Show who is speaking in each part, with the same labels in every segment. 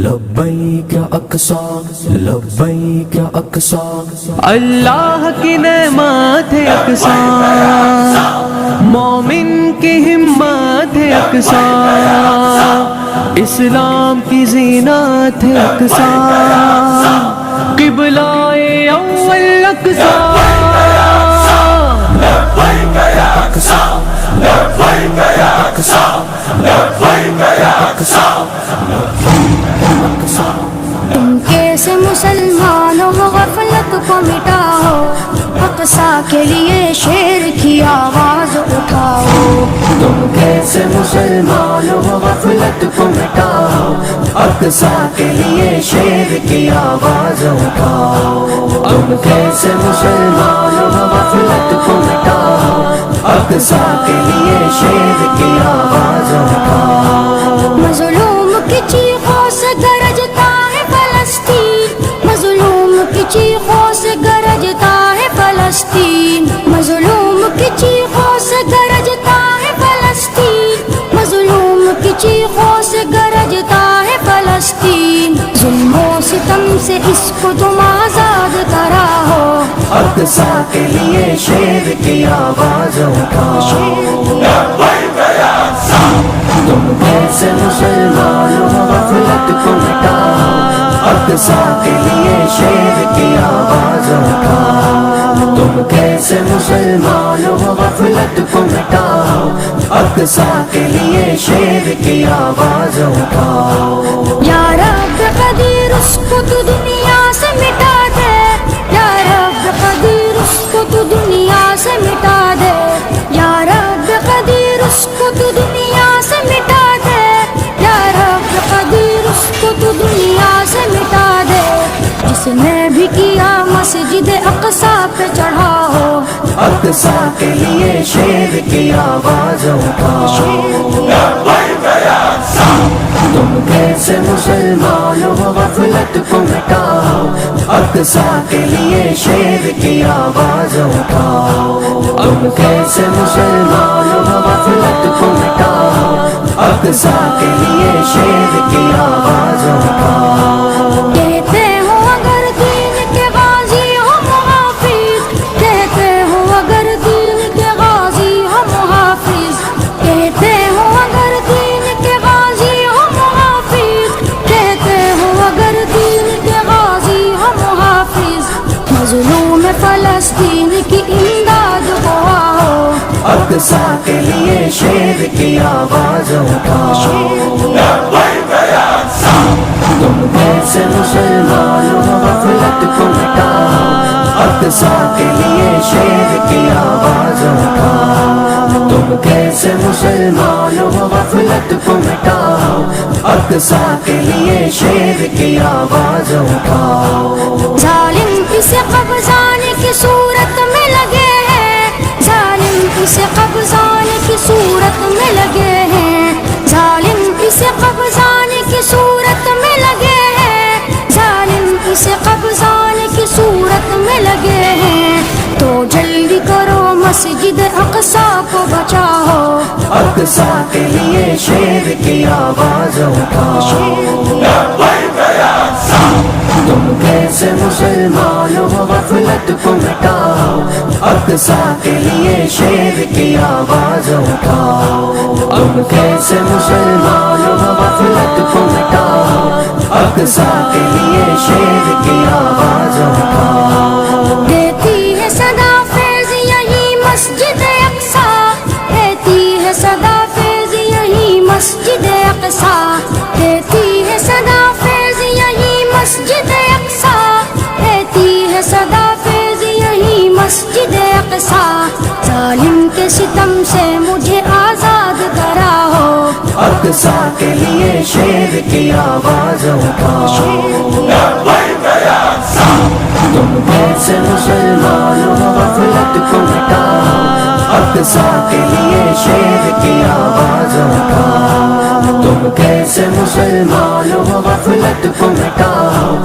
Speaker 1: لبیک اقصی لبیک اقصی
Speaker 2: اللہ کی نعمت ہے اقصی، مومن کی ہمت ہے اقصی، اسلام کی زینت ہے اقصی، قبلہ اول اقصی،
Speaker 1: لبیک یا اقصی لبیک یا اقصی لبیک یا اقصی اقصی۔
Speaker 3: تم کیسے مسلمان ہو غفلت کو مٹاؤ، اقصی کے لیے شیر کی آواز اٹھاؤ۔
Speaker 1: تم کیسے مسلمان ہو غفلت کو مٹاؤ، اقصی کے لیے شیر کی آواز اٹھاؤ۔ تم کیسے مسلمان ہو غفلت کو مٹاؤ، اقصی کے لیے شیر کی آواز اٹھاؤ۔
Speaker 3: مظلوم کی چیخوں سے گرجتا ہے فلسطین، مظلوم کی چیخوں سے گرجتا ہے فلسطین، مظلوم کی چیخوں سے گرجتا ہے فلسطین، مظلوم کی چیخوں سے گرجتا ہے فلسطین۔ ظلم و ستم سے اس کو تم آزاد کراؤ،
Speaker 1: اقصی کے لیے شیر کی آواز اٹھاؤ۔ تم کیسے مسلمان ہو غفلت کو مٹاؤ، اقصی کے لیے شیر کی آواز اٹھاؤ۔ تم کیسے مسلمان ہو غفلت کو مٹاؤ، اقصی کے لیے شیر کی آواز اٹھاؤ۔
Speaker 3: یا رب قدیر اس کو تو دنیا سے مٹا دے، یا رب قدیر اس کو تو دنیا سے مٹا دے، یا رب قدیر اس کو تو دنیا سے مٹا دے، یا رب قدیر اس کو تو دنیا سے مٹا دے۔ جس نے بھی کیا مسجد اقصی پہ چڑھا ہو،
Speaker 1: اقصی کے لیے شیر کی آواز اٹھاؤ۔ تم کیسے مسلمان ہو غفلت کو مٹاؤ، اقصی کے لیے شیر کی آواز اٹھاؤ۔ تم کیسے مسلمان ہو غفلت کو مٹاؤ، اقصی کے لیے شیر کی آواز اٹھاؤ۔
Speaker 3: کہتے ہو اگر دین کے غازی ہو محافظ، کہتے ہو اگر دین کے غازی ہو محافظ، کہتے ہو اگر دین کے غازی ہو محافظ، کہتے ہو اگر دین کے غازی ہو محافظ، مظلوم فلسطین کی امداد کو آؤ،
Speaker 1: اقصی کے لیے شیر کی آواز اٹھاؤ۔ تم کیسے مسلمان ہو غفلت کو مٹاؤ، اقصی کے لیے شیر کی آواز اٹھاؤ۔ تم کیسے مسلمان ہو غفلت کو مٹاؤ، اقصی کے لیے شیر کی آواز اٹھاؤ۔
Speaker 3: ظالم اسے قبضانے کی صورت میں لگے ہیں، ظالم اسے قبضانے کی صورت میں لگے ہیں، ظالم اسے قبضانے کی صورت میں لگے ہیں، ظالم اسے قبضانے کی صورت میں لگے ہیں۔ تو جلدی کرو مسجد اقصی کو بچاؤ،
Speaker 1: اقصی کے لیے شیر کی آواز اٹھاؤ۔ تم کیسے مسلمان ہو غفلت کو مٹاؤ، اقصی کے لیے شیر کی آواز اٹھاؤ۔ تم کیسے مسلمان ہو غفلت کو مٹاؤ، اقصی کے لیے شیر کی آواز اٹھاؤ۔
Speaker 3: دیتی ہے صدا فیض یہی مسجد اقصی، دیتی ہے صدا فیض یہی مسجد اقصی، دیتی ہے صدا فیض یہی مسجد اقصی، دیتی ہے صدا فیض یہی مسجد اقصی۔ ظالم کے ستم سے مجھے آزاد کراؤ،
Speaker 1: اقصی کے لیے شیر کی آواز اٹھاؤ۔ تم کیسے مسلمان ہو غفلت کو مٹاؤ، اقصی کے لیے شیر کی آواز اٹھاؤ۔ تم کیسے مسلمان ہو غفلت کو مٹاؤ،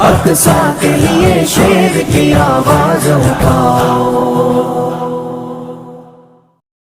Speaker 1: اقصی کے لیے شیر کی آواز اٹھاؤ۔